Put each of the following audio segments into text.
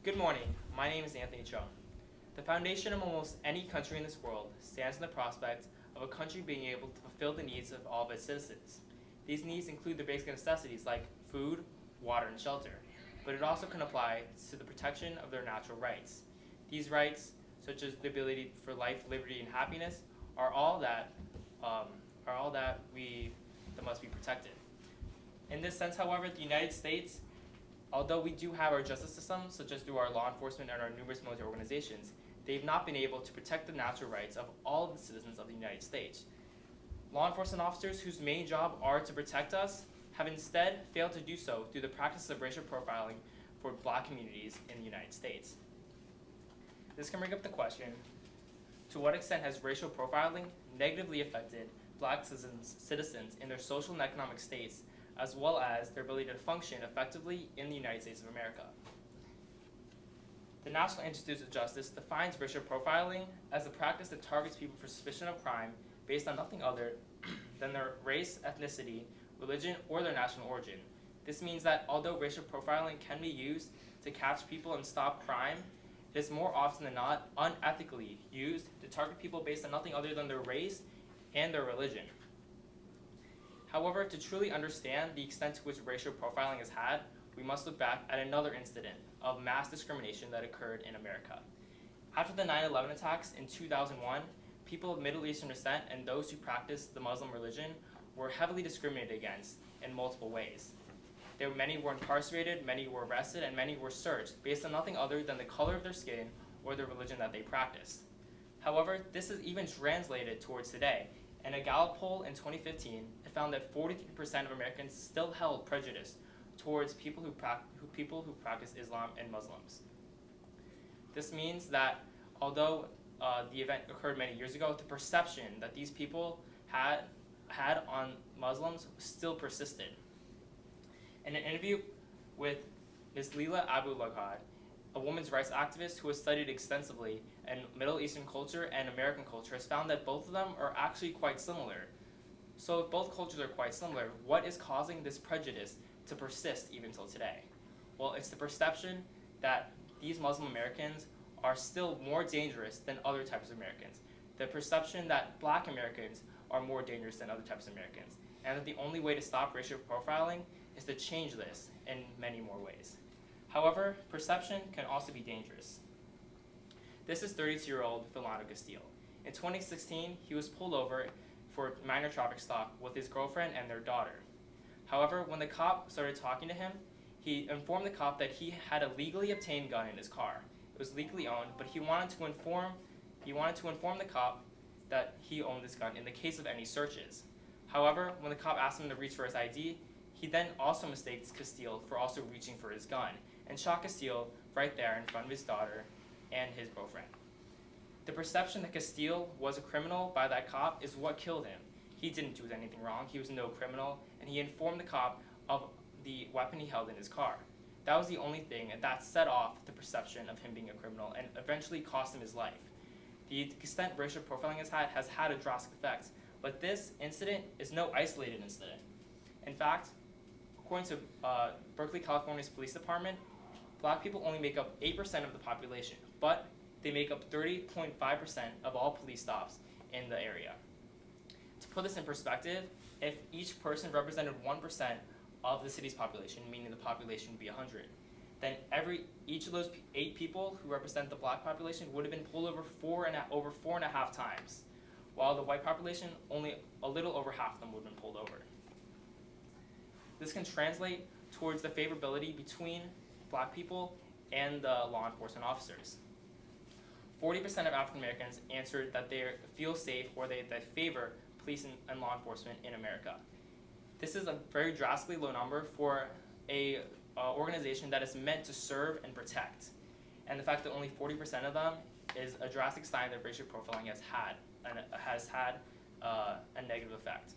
Good morning. My name is Anthony Cho. The foundation of almost any country in this world stands in the prospect of a country being able to fulfill the needs of all of its citizens. These needs include the basic necessities like food, water, and shelter, but it also can apply to the protection of their natural rights. These rights, such as the ability for life, liberty, and happiness, are all that that must be protected. In this sense, however, the United States, although we do have our justice system, such as through our law enforcement and our numerous military organizations, they've not been able to protect the natural rights of all of the citizens of the United States. Law enforcement officers whose main job are to protect us have instead failed to do so through the practice of racial profiling for black communities in the United States. This can bring up the question, to what extent has racial profiling negatively affected black citizens in their social and economic states, as well as their ability to function effectively in the United States of America? The National Institutes of Justice defines racial profiling as a practice that targets people for suspicion of crime based on nothing other than their race, ethnicity, religion, or their national origin. This means that although racial profiling can be used to catch people and stop crime, it is more often than not unethically used to target people based on nothing other than their race and their religion. However, to truly understand the extent to which racial profiling has had, we must look back at another incident of mass discrimination that occurred in America. After the 9/11 attacks in 2001, people of Middle Eastern descent and those who practiced the Muslim religion were heavily discriminated against in multiple ways. Many were incarcerated, many were arrested, and many were searched based on nothing other than the color of their skin or the religion that they practiced. However, this is even translated towards today. In a Gallup poll in 2015, it found that 43% of Americans still held prejudice towards people who practice Islam and Muslims. This means that although the event occurred many years ago, the perception that these people had on Muslims still persisted. In an interview with Ms. Leila Abu-Lughod, a women's rights activist who has studied extensively in Middle Eastern culture and American culture, has found that both of them are actually quite similar. So if both cultures are quite similar, what is causing this prejudice to persist even till today? Well, it's the perception that these Muslim Americans are still more dangerous than other types of Americans. The perception that black Americans are more dangerous than other types of Americans. And that the only way to stop racial profiling is to change this in many more ways. However, perception can also be dangerous. This is 32-year-old Philando Castile. In 2016, he was pulled over for minor traffic stop with his girlfriend and their daughter. However, when the cop started talking to him, he informed the cop that he had a legally obtained gun in his car. It was legally owned, but he wanted to inform the cop that he owned this gun in the case of any searches. However, when the cop asked him to reach for his ID, he then also mistaked Castile for also reaching for his gun and shot Castile right there in front of his daughter and his girlfriend. The perception that Castile was a criminal by that cop is what killed him. He didn't do anything wrong, he was no criminal, and he informed the cop of the weapon he held in his car. That was the only thing, and that set off the perception of him being a criminal and eventually cost him his life. The extent racial profiling has had a drastic effect, but this incident is no isolated incident. In fact, according to Berkeley, California's police department, black people only make up 8% of the population, but they make up 30.5% of all police stops in the area. To put this in perspective, if each person represented 1% of the city's population, meaning the population would be 100, then each of those 8 people who represent the black population would have been pulled over 4.5 times, while the white population, only a little over half of them would have been pulled over. This can translate towards the favorability between black people and the law enforcement officers. 40% of African Americans answered that they feel safe or they favor police and law enforcement in America. This is a very drastically low number for a organization that is meant to serve and protect. And the fact that only 40% of them is a drastic sign that racial profiling has had a negative effect.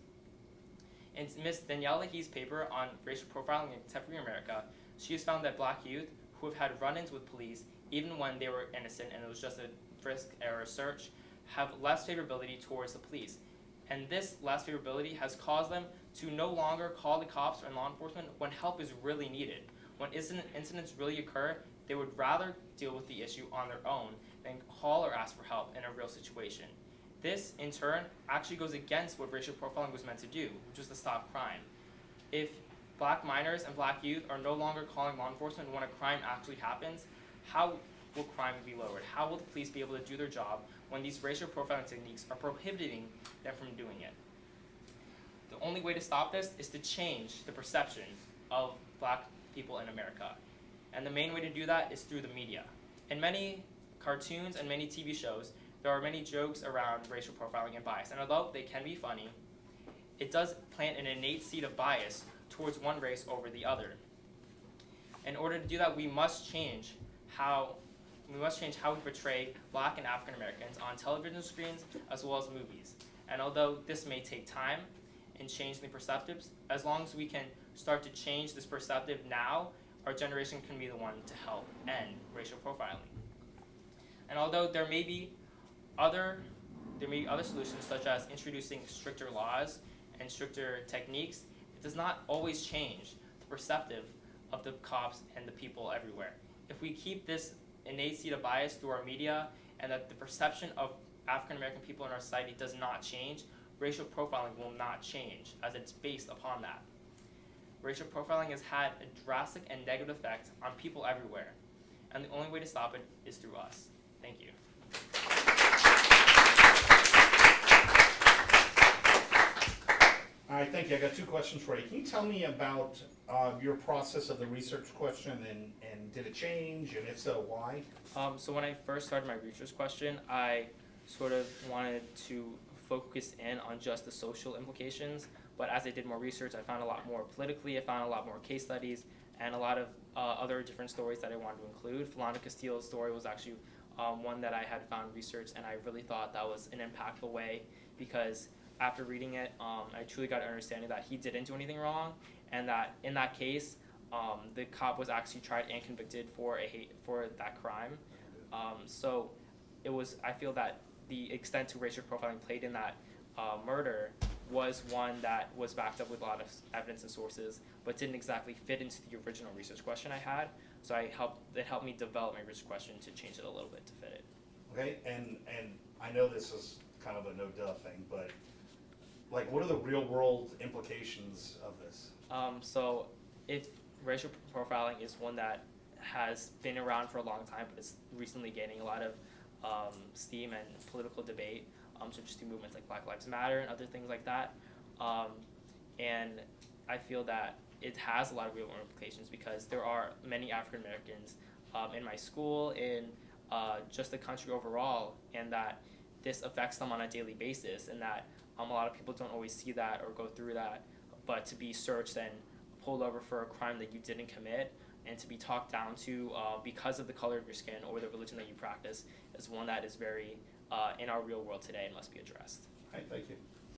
In Ms. Danielle Leahy's paper on racial profiling in contemporary America, she has found that black youth who have had run-ins with police, even when they were innocent and it was just a frisk or a search, have less favorability towards the police. And this less favorability has caused them to no longer call the cops and law enforcement when help is really needed. When incidents really occur, They would rather deal with the issue on their own than call or ask for help in a real situation. This, in turn, actually goes against what racial profiling was meant to do, which was to stop crime. If black minors and black youth are no longer calling law enforcement when a crime actually happens, how will crime be lowered? How will the police be able to do their job when these racial profiling techniques are prohibiting them from doing it? The only way to stop this is to change the perception of black people in America. And the main way to do that is through the media. In many cartoons and many TV shows, there are many jokes around racial profiling and bias. And although they can be funny, it does plant an innate seed of bias towards one race over the other. In order to do that, we must change how we portray black and African Americans on television screens as well as movies. And although this may take time in changing the perceptives, as long as we can start to change this perceptive now, our generation can be the one to help end racial profiling. And although there may be other solutions, such as introducing stricter laws and stricter techniques, it does not always change the perceptive of the cops and the people everywhere. If we keep this innate seed of bias through our media and that the perception of African American people in our society does not change, racial profiling will not change, as it's based upon that. Racial profiling has had a drastic and negative effect on people everywhere, and the only way to stop it is through us. Thank you. All right, thank you. I got two questions for you. Can you tell me about your process of the research question, and did it change, and if so, why? So when I first started my research question, I sort of wanted to focus in on just the social implications, but as I did more research, I found a lot more politically, I found a lot more case studies, and a lot of other different stories that I wanted to include. Philando Castile's story was actually one that I had found research, and I really thought that was an impactful way, because after reading it, I truly got an understanding that he didn't do anything wrong, and that in that case, the cop was actually tried and convicted for that crime. So I feel that the extent to racial profiling played in that murder was one that was backed up with a lot of evidence and sources, but didn't exactly fit into the original research question I had. So it helped me develop my research question to change it a little bit to fit it. Okay, and I know this is kind of a no-duh thing, but like, what are the real-world implications of this? So if racial profiling is one that has been around for a long time, but it's recently gaining a lot of steam and political debate, so just through movements like Black Lives Matter and other things like that. And I feel that it has a lot of real world implications, because there are many African Americans in my school, in just the country overall, and that this affects them on a daily basis, and that a lot of people don't always see that or go through that, but to be searched and pulled over for a crime that you didn't commit, and to be talked down to because of the color of your skin or the religion that you practice, is one that is very in our real world today and must be addressed. All right, thank you.